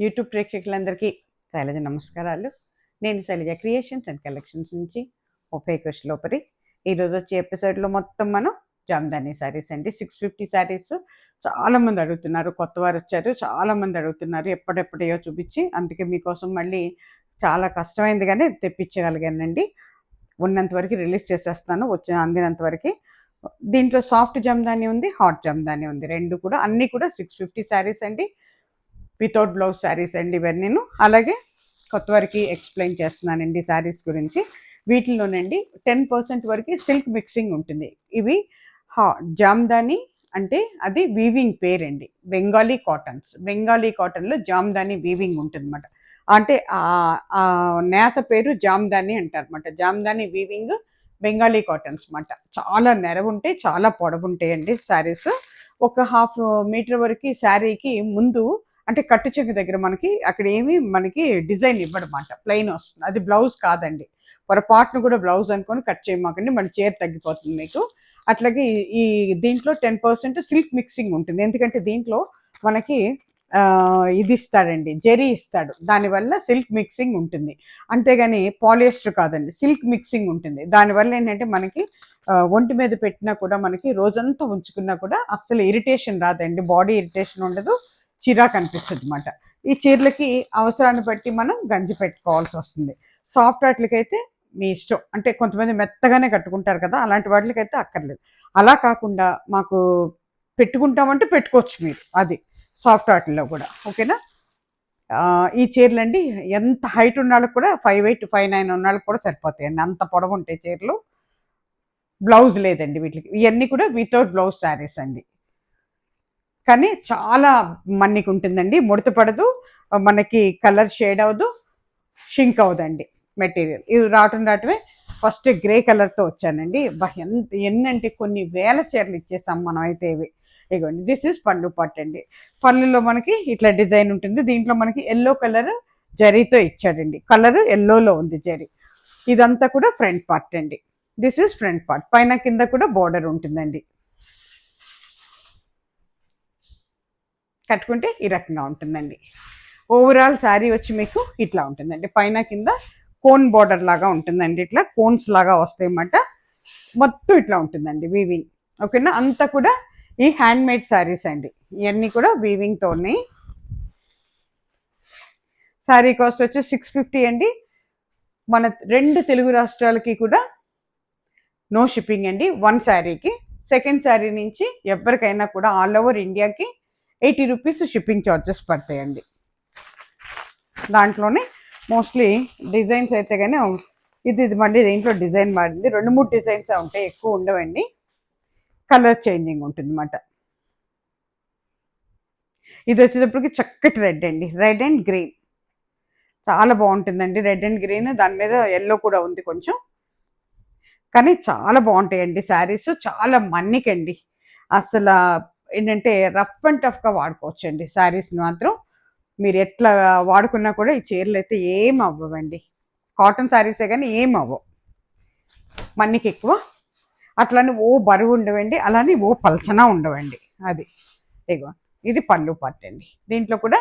YouTube ప్రేక్షకులందరికీ శైలజ నమస్కారాలు. నేను శైలజ క్రియేషన్స్ అండ్ కలెక్షన్స్ నుంచి ఉపేకృష్లోపరి. ఈరోజు వచ్చే ఎపిసోడ్లో మొత్తం మనం జామ్దానీ శారీస్ అండి. 650 శారీస్ చాలామంది అడుగుతున్నారు, కొత్త వారు వచ్చారు, చాలామంది అడుగుతున్నారు ఎప్పటియో చూపించి. అందుకే మీకోసం మళ్ళీ చాలా కష్టమైంది కానీ తెప్పించగలిగానండి. ఉన్నంత వరకు రిలీజ్ చేసేస్తాను, అందినంత వరకు. దీంట్లో సాఫ్ట్ జామ్దానీ ఉంది, హాట్ జామ్దానీ ఉంది, రెండు కూడా. అన్నీ కూడా 650 శారీస్ అండి, వితౌట్ బ్లౌజ్ శారీస్ అండి ఇవన్నీను. అలాగే కొత్త వరకు ఎక్స్ప్లెయిన్ చేస్తున్నానండి శారీస్ గురించి. వీటిలోనండి 10% వరకు సిల్క్ మిక్సింగ్ ఉంటుంది. ఇవి జామ్దానీ అంటే అది వీవింగ్ పేరండి. బెంగాలీ కాటన్లో జామ్దానీ వీవింగ్ ఉంటుంది అన్నమాట. అంటే ఆ నేత పేరు జామ్దానీ అంటారు అన్నమాట. జామ్దానీ వీవింగ్ బెంగాలీ కాటన్స్ అన్నమాట. చాలా నెరవుంటాయి, చాలా పొడవుంటాయండి శారీస్. ఒక 1/2 మీటర్ వరకు శారీకి ముందు, అంటే కట్టు చెంగు దగ్గర అక్కడ మనకి డిజైన్ ఇవ్వడమాట, ప్లెయిన్ వస్తుంది. అది బ్లౌజ్ కాదండి. పొరపాటును కూడా బ్లౌజ్ అనుకొని కట్ చేయమాకండి, మళ్ళీ చీర తగ్గిపోతుంది మీకు. అట్లాగే ఈ దీంట్లో 10% సిల్క్ మిక్సింగ్ ఉంటుంది. ఎందుకంటే దీంట్లో మనకి ఇది ఇస్తాడండి, జరీ ఇస్తాడు. దానివల్ల సిల్క్ మిక్సింగ్ ఉంటుంది. అంతేగాని పాలియస్టర్ కాదండి, సిల్క్ మిక్సింగ్ ఉంటుంది. దానివల్ల ఏంటంటే మనకి ఒంటి మీద పెట్టినా కూడా, మనకి రోజంతా ఉంచుకున్నా కూడా అస్సలు ఇరిటేషన్ రాదండి, బాడీ ఇరిటేషన్ ఉండదు, చిరాకు అనిపిస్తుంది అన్నమాట. ఈ చీరలకి అవసరాన్ని బట్టి మనం గంజి పెట్టుకోవాల్సి వస్తుంది. సాఫ్ట్ వాటికైతే మీ ఇష్టం, అంటే కొంతమంది మెత్తగానే కట్టుకుంటారు కదా, అలాంటి వాటికైతే అక్కర్లేదు. అలా కాకుండా మాకు పెట్టుకుంటామంటే పెట్టుకోవచ్చు మీరు, అది సాఫ్ట్ వాటిల్లో కూడా. ఓకేనా? ఈ చీరలు అండి ఎంత హైట్ ఉన్న వాళ్ళకి కూడా 5'8", 5'9" ఉన్న వాళ్ళకి కూడా సరిపోతాయండి, అంత పొడవు ఉంటాయి చీరలు. బ్లౌజ్ లేదండి వీటికి. ఇవన్నీ కూడా వితౌట్ బ్లౌజ్ శారీస్ అండి. కానీ చాలా మన్నిక ఉంటుందండి, ముడత పడదు, మనకి కలర్ షేడ్ అవ్వదు, షింక్ అవ్వదండి మెటీరియల్. ఇది రావటమే ఫస్ట్ గ్రే కలర్తో వచ్చానండి. ఎన్నంటే కొన్ని వేల చీరలు ఇచ్చేసాం మనం అయితే. ఇగోండి, దిస్ ఈజ్ పళ్ళు పార్ట్ అండి. పళ్ళులో మనకి ఇట్లా డిజైన్ ఉంటుంది. దీంట్లో మనకి ఎల్లో కలర్ జరీతో ఇచ్చాడండి, కలర్ ఎల్లోలో ఉంది జరీ. ఇదంతా కూడా ఫ్రంట్ పార్ట్ అండి. This is front part. పైన కింద కూడా బోర్డర్ ఉంటుందండి. కట్టుకుంటే ఈ రకంగా ఉంటుందండి. ఓవరాల్ శారీ వచ్చి మీకు ఇట్లా ఉంటుందండి. పైన కింద కోన్ బోర్డర్ లాగా ఉంటుందండి, ఇట్లా కోన్స్ లాగా వస్తాయి అన్నమాట. మొత్తం ఇట్లా ఉంటుందండి వీవింగ్. ఓకేనా? అంతా కూడా ఈ హ్యాండ్ మేడ్ శారీస్ అండి, ఇవన్నీ కూడా వీవింగ్తో ఉన్నాయి. శారీ కాస్ట్ వచ్చి 650 అండి. మన 2 తెలుగు రాష్ట్రాలకి కూడా నో షిప్పింగ్ అండి, 1 శారీకి. సెకండ్ శారీ నుంచి ఎవరికైనా కూడా ఆల్ ఓవర్ ఇండియాకి 80 రూపీస్ షిప్పింగ్ ఛార్జెస్ పడతాయండి. దాంట్లోనే మోస్ట్లీ డిజైన్స్ అయితే కానీ ఇది మళ్ళీ దీంట్లో డిజైన్ మారింది, 2-3 డిజైన్స్ ఉంటాయి, ఎక్కువ ఉండవండి. కలర్ చేంజింగ్ ఉంటుంది అన్నమాట. ఇది వచ్చేటప్పటికి చక్కటి రెడ్ అండి, రెడ్ అండ్ గ్రీన్, చాలా బాగుంటుందండి. రెడ్ అండ్ గ్రీన్, దాని మీద ఎల్లో కూడా ఉంది కొంచెం, కానీ చాలా బాగుంటాయండి శారీస్. చాలా మన్నికండి, అసలు ఏంటంటే రఫ్ అండ్ టఫ్గా వాడుకోవచ్చు అండి శారీస్ని మాత్రం. మీరు ఎట్లా వాడుకున్నా కూడా ఈ చీరలు అయితే ఏం అవ్వవండి. కాటన్ శారీసే కానీ ఏం అవ్వవు, మన్నికి ఎక్కువ. అట్లానే ఓ బరువు ఉండవండి, అలానే ఓ పల్చనా ఉండవండి. అది ఇగో, ఇది పళ్ళు పార్ట్ అండి. దీంట్లో కూడా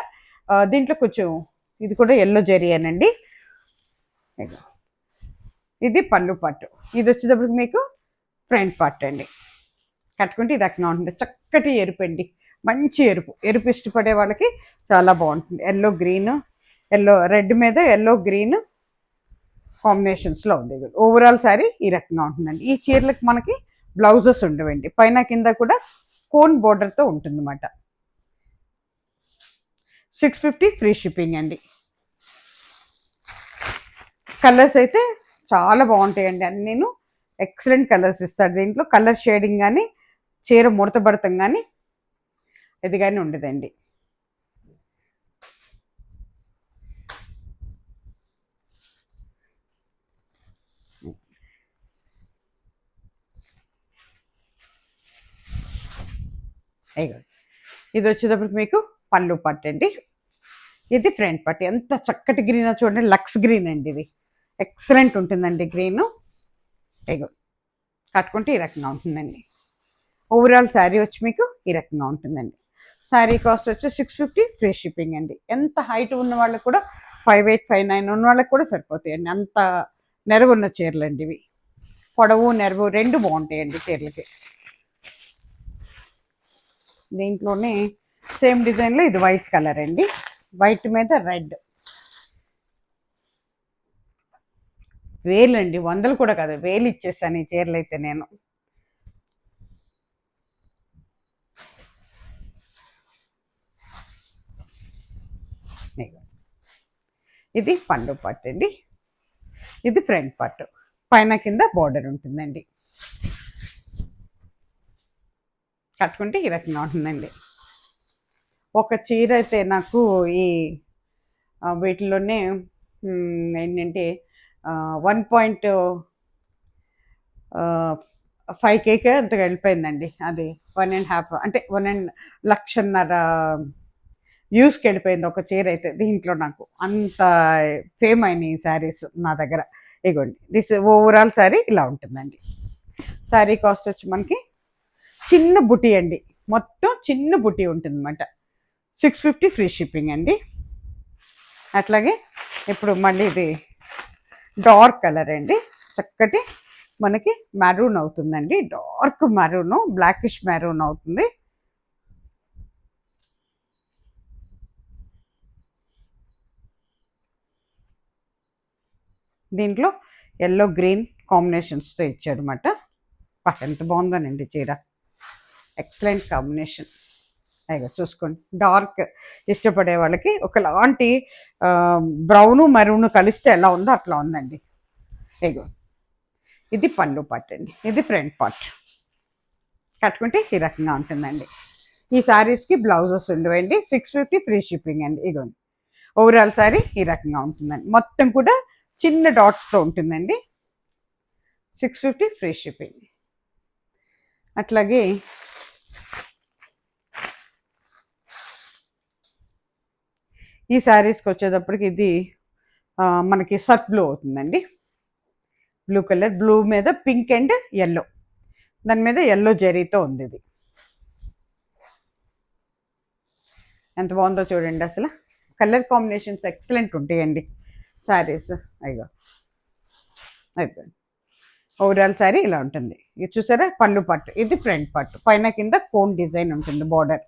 దీంట్లో కొంచెం ఇది కూడా ఎల్లో జరీయేనండి. ఇగో, ఇది పళ్ళు పార్ట్. ఇది వచ్చేటప్పటికి మీకు ఫ్రంట్ పార్ట్ అండి. కట్టుకుంటే ఈ రకంగా ఉంటుంది. చక్కటి ఎరుపు అండి, మంచి ఎరుపు ఇష్టపడే వాళ్ళకి చాలా బాగుంటుంది. ఎల్లో గ్రీన్, ఎల్లో రెడ్ మీద ఎల్లో గ్రీన్ కాంబినేషన్స్లో ఉంది. ఓవరాల్ శారీ ఈ రకంగా ఉంటుందండి. ఈ చీరలకు మనకి బ్లౌజెస్ ఉండవండి, పైన కింద కూడా కోన్ బోర్డర్తో ఉంటుందన్నమాట. 650 ఫ్రీ షిప్పింగ్ అండి. కలర్స్ అయితే చాలా బాగుంటాయండి, అన్నీను ఎక్సలెంట్ కలర్స్ ఇస్తాడు. దీంట్లో కలర్ షేడింగ్ కానీ, చీర ముడతబడతాం కానీ ఇది కానీ ఉండదండి. ఇది వచ్చేటప్పటికి మీకు పళ్ళు పట్టు అండి. ఇది ఫ్రంట్ పట్టు. ఎంత చక్కటి గ్రీనో చూడండి, లక్స్ గ్రీన్ అండి. ఇది ఎక్సలెంట్ ఉంటుందండి గ్రీను. కట్టుకుంటే ఈ రకంగా ఉంటుందండి. ఓవరాల్ శారీ వచ్చి మీకు ఈ రకంగా ఉంటుందండి. శారీ కాస్ట్ వచ్చి 650 ఫ్రీ షిప్పింగ్ అండి. ఎంత హైట్ ఉన్న వాళ్ళకి కూడా 58, 59 ఉన్న వాళ్ళకి కూడా సరిపోతాయండి. అంత నెరవు ఉన్న చీరలు అండి ఇవి. పొడవు నెరవు రెండు బాగుంటాయండి చీరలకి. దీంట్లోనే సేమ్ డిజైన్లో ఇది వైట్ కలర్ అండి, వైట్ మీద రెడ్. వేలు అండి, వందలు కూడా కాదు, వేలు ఇచ్చేసాను ఈ చీరలు అయితే నేను. ఇది పండు పట్టు అండి, ఇది ఫ్రంట్ పట్టు, పైన కింద బార్డర్ ఉంటుందండి. కట్టుకుంటే ఈ రకంగా ఉంటుందండి. ఒక చీర అయితే నాకు ఈ వీటిలోనే ఏంటంటే 1.5K అంతగా వెళ్ళిపోయిందండి. అది 1.5 అంటే 1.5 వ్యూస్కి వెళ్ళిపోయింది ఒక చీర అయితే. దీంట్లో నాకు అంత ఫేమ్ అయినాయి శారీస్ నా దగ్గర. ఇగోండి, దిస్ ఓవరాల్ శారీ ఇలా ఉంటుందండి. శారీ కాస్ట్ వచ్చి మనకి చిన్న బుటీ అండి, మొత్తం చిన్న బుటీ ఉంటుంది అన్నమాట. 650 ఫ్రీ షిప్పింగ్ అండి. అట్లాగే ఇప్పుడు మళ్ళీ ఇది డార్క్ కలర్ అండి, చక్కటి మనకి మెరూన్ అవుతుందండి. డార్క్ మెరూన్, బ్లాకిష్ మెరూన్ అవుతుంది. దీంట్లో ఎల్లో గ్రీన్ కాంబినేషన్స్తో ఇచ్చాడు అనమాట. ఎంత బాగుందోనండి చీర, ఎక్సలెంట్ కాంబినేషన్. అయ్యో చూసుకోండి, డార్క్ ఇష్టపడే వాళ్ళకి ఒకలాంటి బ్రౌను మెరూన్ కలిస్తే ఎలా ఉందో అట్లా ఉందండి. అయ్యో ఇది పళ్ళు పార్ట్ అండి, ఇది ఫ్రంట్ పార్ట్. కట్టుకుంటే ఈ రకంగా ఉంటుందండి. ఈ శారీస్కి బ్లౌజెస్ ఉండవండి. 650 ఫ్రీ షిప్పింగ్ అండి. ఇగోండి, ఓవరాల్ శారీ ఈ రకంగా ఉంటుందండి. మొత్తం కూడా చిన్న డాట్స్తో ఉంటుందండి. 650 ఫ్రీ షిప్పింగ్. అట్లాగే ఈ శారీస్కి వచ్చేటప్పటికి ఇది మనకి సర్ట్ బ్లూ అవుతుందండి. బ్లూ కలర్, బ్లూ మీద పింక్ అండ్ ఎల్లో, దాని మీద ఎల్లో జరీతో ఉంది. ఇది ఎంత బాగుందో చూడండి. అసలు కలర్ కాంబినేషన్స్ ఎక్సలెంట్ ఉంటాయండి శారీస్. అయ్యో అయిపోయింది. ఓవరాల్ శారీ ఇలా ఉంటుంది. ఇది చూసారా, పళ్ళు పట్టు, ఇది ఫ్రంట్ పట్టు, పైన కింద కోన్ డిజైన్ ఉంటుంది బార్డర్.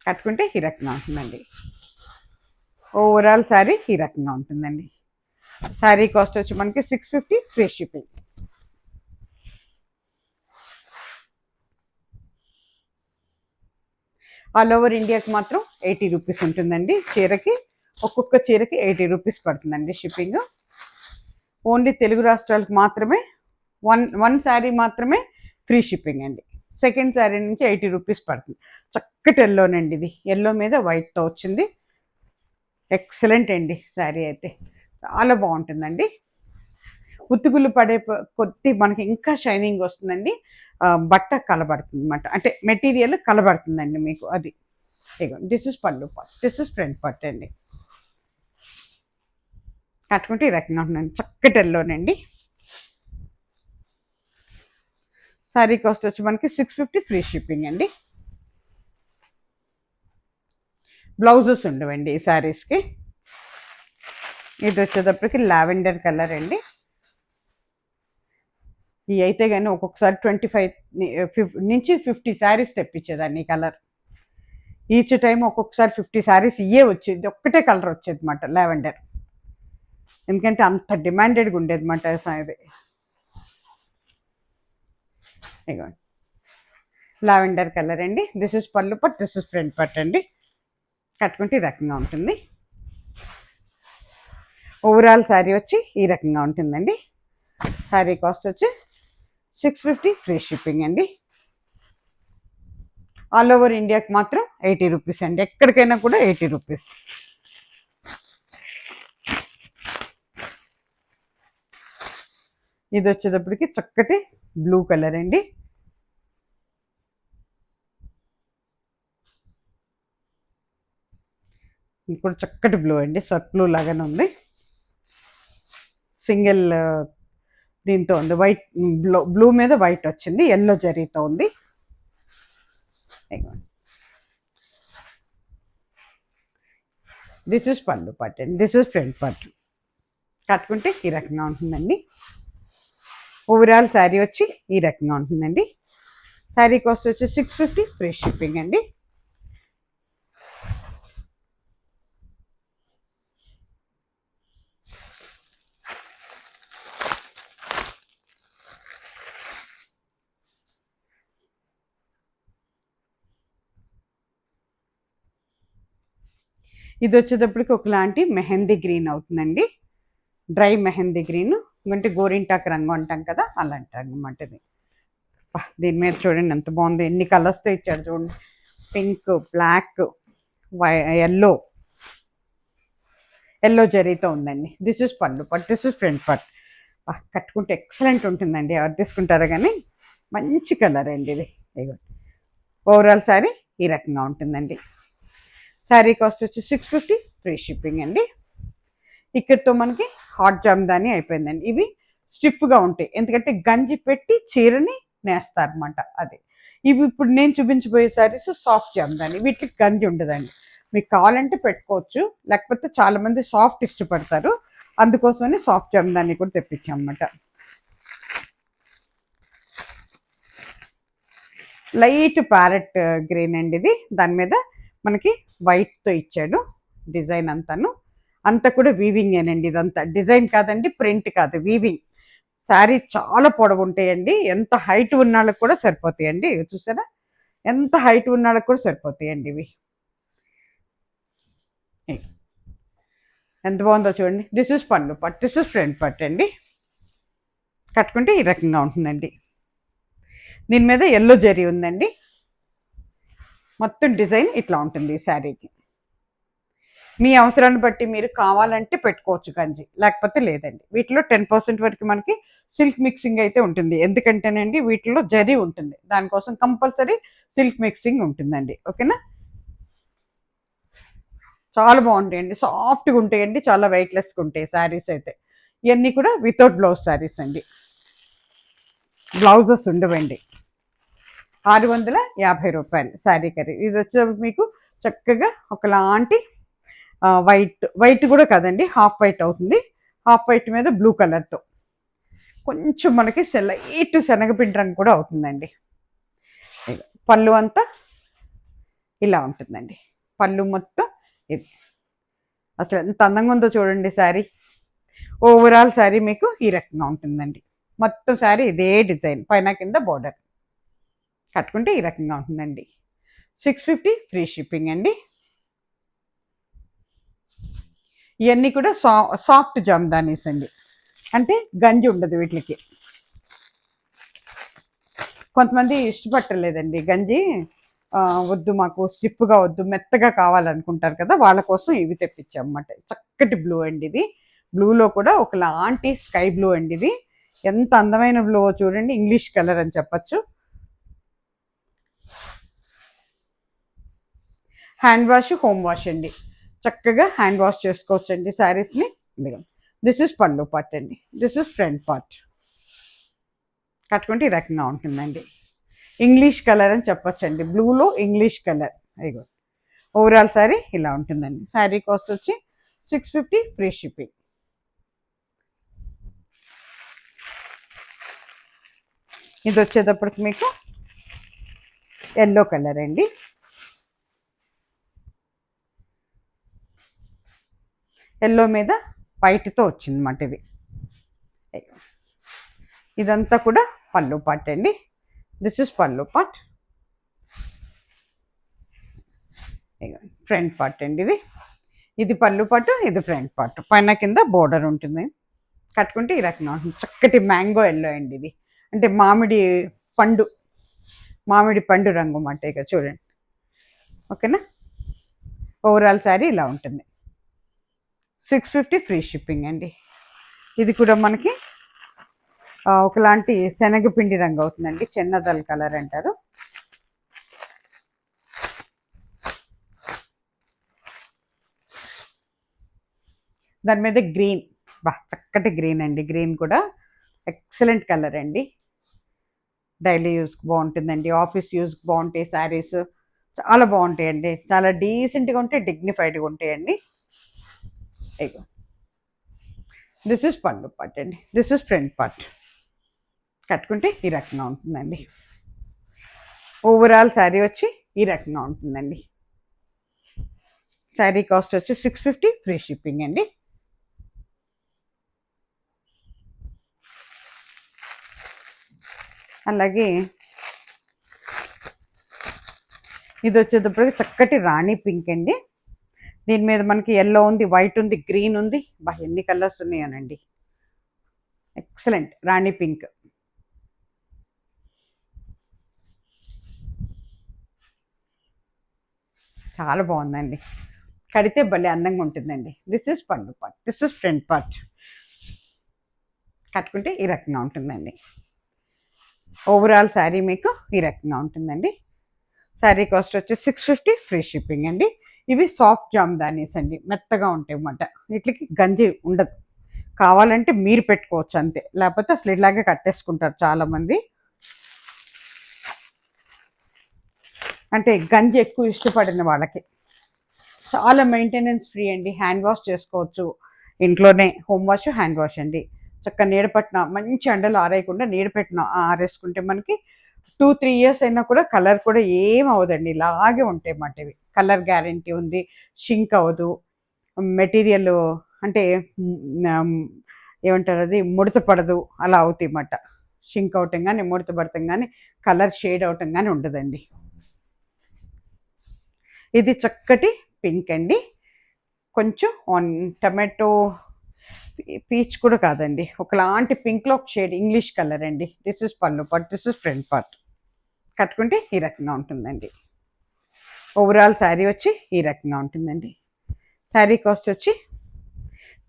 కట్టుకుంటే ఈ రకంగా ఉంటుందండి. ఓవరాల్ శారీ ఈ రకంగా ఉంటుందండి. శారీ కాస్ట్ వచ్చి మనకి 650 ఫ్రీ షిప్పింగ్. ఆల్ ఓవర్ ఇండియాకి మాత్రం 80 రూపీస్ ఉంటుందండి చీరకి. ఒక్కొక్క చీరకి 80 రూపీస్ పడుతుందండి షిప్పింగ్. ఓన్లీ తెలుగు రాష్ట్రాలకు మాత్రమే వన్ శారీ మాత్రమే ఫ్రీ షిప్పింగ్ అండి. సెకండ్ శారీ నుంచి 80 రూపీస్ పడుతుంది. చక్కటి ఎల్లోనండి, ఇది ఎల్లో మీద వైట్తో వచ్చింది. ఎక్సలెంట్ అండి శారీ అయితే, చాలా బాగుంటుందండి. ఉతుకులు పడే కొద్ది మనకి ఇంకా షైనింగ్ వస్తుందండి. బట్ట కలబడుతుంది అనమాట, అంటే మెటీరియల్ కలబడుతుందండి మీకు. అది ఇగో దిస్ ఇస్ పళ్ళు part, this is front part అండి. కట్టుకుంటే ఈ రకంగా ఉంటుందండి, చక్కటి ఎల్లోనండి. శారీ కాస్ట్ వచ్చి మనకి 650 ఫ్రీ షిప్పింగ్ అండి. బ్లౌజెస్ ఉండవండి ఈ శారీస్కి. ఇది వచ్చేటప్పటికి లావెండర్ కలర్ అండి. ఇవి అయితే కానీ ఒక్కొక్కసారి 25 నుంచి 50 శారీస్ తెప్పించేదాన్ని ఈ కలర్. ఈచ్ టైం ఒక్కొక్కసారి 50 శారీస్ ఇవే వచ్చేది, ఒక్కటే కలర్ వచ్చేది అనమాట, లావెండర్. ఎందుకంటే అంత డిమాండెడ్గా ఉండేది అనమాట ఇది. ఇగోండి, లావెండర్ కలర్ అండి. దిస్ ఇస్ పళ్ళు పట్, దిస్ ఇస్ ఫ్రంట్ పట్ అండి. కట్టుకుంటే ఈ రకంగా ఉంటుంది. ఓవరాల్ శారీ వచ్చి ఈ రకంగా ఉంటుందండి. శారీ కాస్ట్ వచ్చి 650 ఫ్రీ షిప్పింగ్ అండి. ఆల్ ఓవర్ ఇండియాకి మాత్రం 80 రూపీస్ అండి, ఎక్కడికైనా కూడా 80 రూపీస్. ఇది వచ్చేటప్పటికి చక్కటి బ్లూ కలర్ అండి. ఇప్పుడు చక్కటి బ్లూ అండి, సర్ట్ బ్లూ లాగానే ఉంది. సింగిల్ దీంతో ఉంది, వైట్ బ్లూ మీద వైట్ వచ్చింది, ఎల్లో జరీతో ఉంది. దిస్ ఇస్ పళ్ళు పార్ట్ అండి, దిస్ ఇస్ ఫ్రంట్ పార్ట్. కట్టుకుంటే ఈ రకంగా ఉంటుందండి. ఓవరాల్ శారీ వచ్చి ఈ రకంగా ఉంటుందండి. శారీ కాస్ట్ వచ్చి 650 ఫ్రీ షిప్పింగ్ అండి. ఇది వచ్చేటప్పటికి ఒకలాంటి మెహందీ గ్రీన్ అవుతుందండి. డ్రై మెహందీ గ్రీన్, అంటే గోరింటాకు రంగు అంటాం కదా, అలాంటి రంగు అన్నమాట ఇది. దీని మీద చూడండి ఎంత బాగుంది, ఎన్ని కలర్స్తో ఇచ్చాడు చూడండి. పింక్, బ్లాక్, ఎల్లో, ఎల్లో జరీతో ఉందండి. దిస్ ఇస్ పళ్ళు part, this is front part. కట్టుకుంటే ఎక్సలెంట్ ఉంటుందండి. ఎవరు తీసుకుంటారో కానీ మంచి కలర్ అండి ఇది. ఓవరాల్ శారీ ఈ రకంగా ఉంటుందండి. శారీ కాస్ట్ వచ్చి 650 ఫ్రీ షిప్పింగ్ అండి. ఇక్కడితో మనకి హాట్ జామ్దాని అయిపోయిందండి. ఇవి స్టిఫ్గా ఉంటాయి, ఎందుకంటే గంజి పెట్టి చీరని నేస్తారనమాట. అది ఇవి ఇప్పుడు నేను చూపించబోయే శారీస్ సాఫ్ట్ జామ్దాని, వీటికి గంజి ఉండదండి. మీకు కావాలంటే పెట్టుకోవచ్చు, లేకపోతే చాలామంది సాఫ్ట్ ఇష్టపడతారు, అందుకోసమని సాఫ్ట్ జామ్దాని కూడా తెప్పించాం అన్నమాట. లైట్ ప్యారెట్ గ్రీన్ అండి ఇది. దాని మీద మనకి వైట్తో ఇచ్చాడు డిజైన్ అంతా కూడా వీవింగేనండి. ఇదంతా డిజైన్ కాదండి, ప్రింట్ కాదు, వీవింగ్. శారీ చాలా పొడవు ఉంటాయండి, ఎంత హైట్ ఉన్న వాళ్ళకి కూడా సరిపోతాయండి. చూసారా ఎంత హైట్ ఉన్న వాళ్ళకి కూడా సరిపోతాయండి ఇవి. ఎంత బాగుందో చూడండి. దిస్ ఇస్ పళ్ళు part, this is front part అండి. కట్టుకుంటే ఈ రకంగా ఉంటుందండి. దీని మీద ఎల్లో జరీ ఉందండి. మొత్తం డిజైన్ ఇట్లా ఉంటుంది ఈ శారీకి. మీ అవసరాన్ని బట్టి మీరు కావాలంటే పెట్టుకోవచ్చు గంజి, లేకపోతే లేదండి. వీటిలో 10% వరకు మనకి సిల్క్ మిక్సింగ్ అయితే ఉంటుంది, ఎందుకంటేనండి వీటిలో జరీ ఉంటుంది, దానికోసం కంపల్సరీ సిల్క్ మిక్సింగ్ ఉంటుందండి. ఓకేనా. చాలా బాగుంటాయండి, సాఫ్ట్గా ఉంటాయండి, చాలా వెయిట్లెస్గా ఉంటాయి శారీస్ అయితే. ఇవన్నీ కూడా వితౌట్ బ్లౌజ్ శారీస్ అండి, బ్లౌజెస్ ఉండవండి. 650 రూపాయలు శారీ ఖరీదు. ఇది వచ్చే మీకు చక్కగా ఒకలాంటి వైట్ కూడా కాదండి, హాఫ్ వైట్ అవుతుంది. హాఫ్ వైట్ మీద బ్లూ కలర్తో కొంచెం మనకి లైట్ శనగపిండి రంగు కూడా అవుతుందండి. పళ్ళు అంతా ఇలా ఉంటుందండి. పళ్ళు మొత్తం ఇది. అసలు ఎంత అందంగా ఉందో చూడండి శారీ. ఓవరాల్ శారీ మీకు ఈ రకంగా ఉంటుందండి. మొత్తం శారీ ఇదే డిజైన్, పైన కింద బోర్డర్. కట్టుకుంటే ఈ రకంగా ఉంటుందండి. 650 ఫ్రీ షిప్పింగ్ అండి. ఇవన్నీ కూడా సాఫ్ట్ జామ్దానీస్ అండి, అంటే గంజి ఉండదు వీటికి. కొంతమంది ఇష్టపట్టలేదండి గంజి, వద్దు మాకు స్టిప్గా వద్దు, మెత్తగా కావాలనుకుంటారు కదా, వాళ్ళ కోసం ఇవి తెప్పించామన్నమాట. చక్కటి బ్లూ అండి ఇది. బ్లూలో కూడా ఒకలాంటి స్కై బ్లూ అండి ఇది. ఎంత అందమైన బ్లూ చూడండి, ఇంగ్లీష్ కలర్ అని చెప్పచ్చు. హ్యాండ్ వాష్, హోమ్ వాష్ అండి, చక్కగా హ్యాండ్ వాష్ చేసుకోవచ్చు అండి శారీస్ని. దిస్ ఇస్ పళ్ళు పార్ట్ అండి, దిస్ ఇస్ ఫ్రంట్ పార్ట్. కట్టుకుంటే ఈ రకంగా ఉంటుందండి. ఇంగ్లీష్ కలర్ అని చెప్పొచ్చండి, బ్లూలో ఇంగ్లీష్ కలర్. అయ్యో ఓవరాల్ శారీ ఇలా ఉంటుందండి. శారీ కాస్ట్ వచ్చి 650 ఫ్రీ షిప్పింగ్. ఇది వచ్చేటప్పటికి మీకు ఎల్లో కలర్ అండి. ఎల్లో మీద వైట్తో వచ్చిందన్నమాట ఇది. ఇదంతా కూడా పళ్ళు పార్ట్ అండి. దిస్ ఇస్ పళ్ళు పార్ట్, ఫ్రంట్ పార్ట్ అండి ఇది. ఇది పళ్ళు పార్ట్, ఇది ఫ్రంట్ పార్ట్, పైన కింద బోర్డర్ ఉంటుంది. కట్టుకుంటే ఈ రకంగా ఉంటుంది. చక్కటి మ్యాంగో ఎల్లో అండి ఇది, అంటే మామిడి పండు రంగు అన్నమాట. ఇక చూడండి. ఓకేనా. ఓవరాల్ శారీ ఇలా ఉంటుంది. 650 ఫ్రీ షిప్పింగ్ అండి. ఇది కూడా మనకి ఒకలాంటి శనగపిండి రంగు అవుతుందండి, చెన్నదల్ కలర్ అంటారు. దాని మీద గ్రీన్, చక్కటి గ్రీన్ అండి. గ్రీన్ కూడా ఎక్సలెంట్ కలర్ అండి. డైలీ యూస్కి బాగుంటుందండి, ఆఫీస్ యూస్కి బాగుంటాయి శారీస్, చాలా బాగుంటాయండి. చాలా డీసెంట్గా ఉంటాయి, డిగ్నిఫైడ్గా ఉంటాయండి. ఇగో దిస్ ఇస్ పళ్ళు పార్ట్ అండి, దిస్ ఇస్ ఫ్రంట్ పార్ట్. కట్టుకుంటే ఈ రకంగా ఉంటుందండి. ఓవరాల్ శారీ వచ్చి ఈ రకంగా ఉంటుందండి. శారీ కాస్ట్ వచ్చి 650 ఫ్రీ షిప్పింగ్ అండి. అలాగే ఇది వచ్చేటప్పటికి చక్కటి రాణి పింక్ అండి. దీని మీద మనకి ఎల్లో ఉంది, వైట్ ఉంది, గ్రీన్ ఉంది. ఎన్ని కలర్స్ ఉన్నాయోనండి. ఎక్సలెంట్ రాణి పింక్. చాలా బాగుందండి. కడితే భలే అందంగా ఉంటుందండి. దిస్ ఇస్ పళ్ళు part, this is front part. కట్టుకుంటే ఈ రకంగా ఉంటుందండి. ఓవరాల్ శారీ మీకు ఈ రకంగా ఉంటుందండి. శారీ కాస్ట్ వచ్చి 650 ఫ్రీ షిప్పింగ్ అండి. ఇవి సాఫ్ట్ జామ్దానీస్ అండి, మెత్తగా ఉంటాయి అన్నమాట. వీటికి గంజి ఉండదు. కావాలంటే మీరు పెట్టుకోవచ్చు అంతే, లేకపోతే అసలు ఇలాగే కట్టేసుకుంటారు చాలామంది. అంటే గంజి ఎక్కువ ఇష్టపడిన వాళ్ళకి చాలా మెయింటెనెన్స్ ఫ్రీ అండి. హ్యాండ్ వాష్ చేసుకోవచ్చు ఇంట్లోనే. హోమ్ వాష్, హ్యాండ్ వాష్ అండి. చక్కగా నీడపట్టిన మంచి ఎండలు ఆరేయకుండా నీడపెట్టిన ఆరేసుకుంటే మనకి 2-3 ఇయర్స్ అయినా కూడా కలర్ కూడా ఏం అవ్వదండి, ఇలాగే ఉంటాయి అన్నమాట. ఇవి కలర్ గ్యారంటీ ఉంది, షింక్ అవ్వదు. మెటీరియల్ అంటే ఏమంటారు, అది ముడత పడదు, అలా అవుతాయి అన్నమాట. షింక్ అవటం కానీ ముడత పడటం కానీ కలర్ షేడ్ అవటం కానీ ఉండదండి. ఇది చక్కటి పింక్ అండి, కొంచెం టమాటో పీచ్ కూడా కాదండి, ఒకలాంటి పింక్లో ఒక షేడ్ ఇంగ్లీష్ కలర్ అండి. దిస్ ఇస్ పళ్ళు part, this is front part. కట్టుకుంటే ఈ రకంగా ఉంటుందండి. ఓవరాల్ శారీ వచ్చి ఈ రకంగా ఉంటుందండి. శారీ కాస్ట్ వచ్చి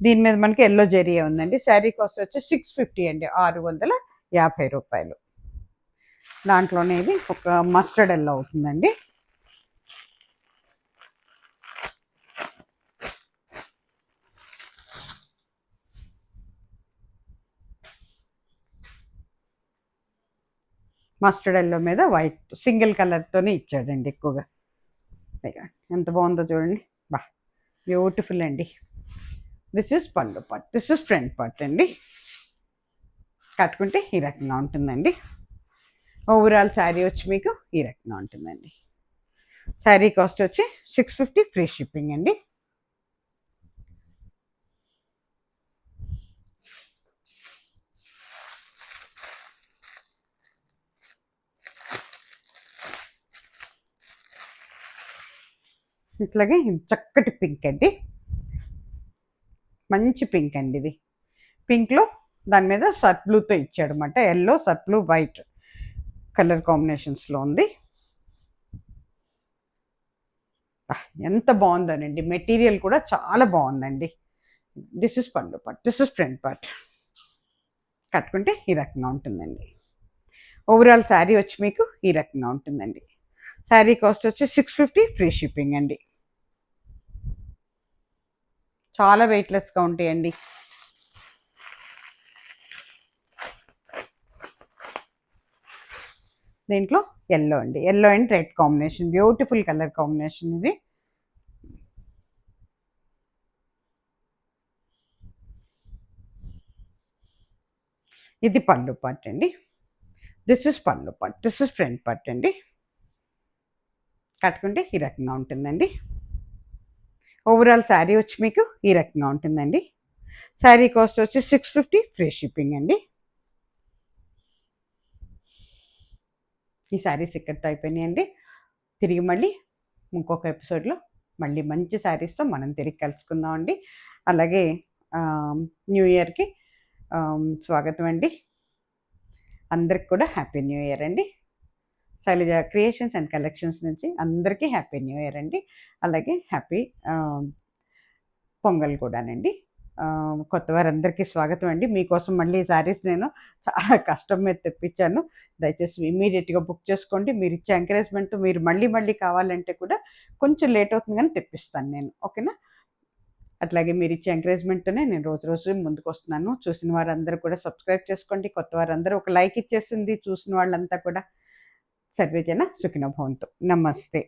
దీని మీద మనకి ఎల్లో జెరియే ఉందండి. శారీ కాస్ట్ వచ్చి 650 అండి, 650 రూపాయలు. దాంట్లోనే ఇది ఒక మస్టర్డ్ ఎల్లో అవుతుందండి. మస్టర్డ్ ఎల్లో మీద వైట్ సింగిల్ కలర్తోనే ఇచ్చాడండి ఎక్కువగా. ఎంత బాగుందో చూడండి, బ్యూటిఫుల్ అండి. దిస్ ఇస్ పళ్ళు part, this is front part అండి. కట్టుకుంటే ఈ రకంగా ఉంటుందండి. ఓవరాల్ శారీ వచ్చి మీకు ఈ రకంగా ఉంటుందండి. శారీ కాస్ట్ వచ్చి 650 ఫ్రీ షిప్పింగ్ అండి. ఇట్లాగే చక్కటి పింక్ అండి, మంచి పింక్ అండి. ఇది పింక్లో దాని మీద సర్ట్ బ్లూతో ఇచ్చాడు అనమాట. ఎల్లో, సర్ట్ బ్లూ, వైట్ కలర్ కాంబినేషన్స్లో ఉంది. ఎంత బాగుందోనండి, మెటీరియల్ కూడా చాలా బాగుందండి. దిస్ ఇస్ పళ్ళు part, this is front part. కట్టుకుంటే ఈ రకంగా ఉంటుందండి. ఓవరాల్ శారీ వచ్చి మీకు ఈ రకంగా ఉంటుందండి. శారీ కాస్ట్ వచ్చి 650 ఫ్రీ షిప్పింగ్ అండి. చాలా వెయిట్లెస్గా ఉంటాయండి. దీంట్లో ఎల్లో అండి, yellow and red combination, beautiful colour combination ఇది. ఇది పళ్ళు పార్ట్ అండి. దిస్ ఇస్ పళ్ళు part, this is front part అండి. కట్టుకుంటే ఈ రకంగా ఉంటుందండి. ఓవరాల్ శారీ వచ్చి మీకు ఈ రకంగా ఉంటుందండి. శారీ కాస్ట్ వచ్చి 650 ఫ్రీ షిప్పింగ్ అండి. ఈ శారీస్ ఇక్కడితో అయిపోయినాయండి. తిరిగి మళ్ళీ ఇంకొక ఎపిసోడ్లో మళ్ళీ మంచి శారీస్తో మనం తిరిగి కలుసుకుందాం అండి. అలాగే న్యూ ఇయర్కి స్వాగతం అండి. అందరికి కూడా హ్యాపీ న్యూ ఇయర్ అండి. శైలజ క్రియేషన్స్ అండ్ కలెక్షన్స్ నుంచి అందరికీ హ్యాపీ న్యూ ఇయర్ అండి. అలాగే హ్యాపీ పొంగల్ కూడానండి. కొత్త వారందరికీ స్వాగతం అండి. మీకోసం మళ్ళీ శారీస్ నేను చాలా కష్టం మీద తెప్పించాను. దయచేసి ఇమీడియట్గా బుక్ చేసుకోండి. మీరు ఇచ్చే ఎంకరేజ్మెంట్, మీరు మళ్ళీ మళ్ళీ కావాలంటే కూడా కొంచెం లేట్ అవుతుంది కానీ తెప్పిస్తాను నేను, ఓకేనా? అట్లాగే మీరు ఇచ్చే ఎంకరేజ్మెంట్తోనే నేను రోజు రోజు ముందుకు వస్తున్నాను. చూసిన వారందరూ కూడా సబ్స్క్రైబ్ చేసుకోండి. కొత్త వారందరూ ఒక లైక్ ఇచ్చేసింది చూసిన వాళ్ళంతా కూడా. సర్వేజన సుఖినో భవంతు. నమస్తే.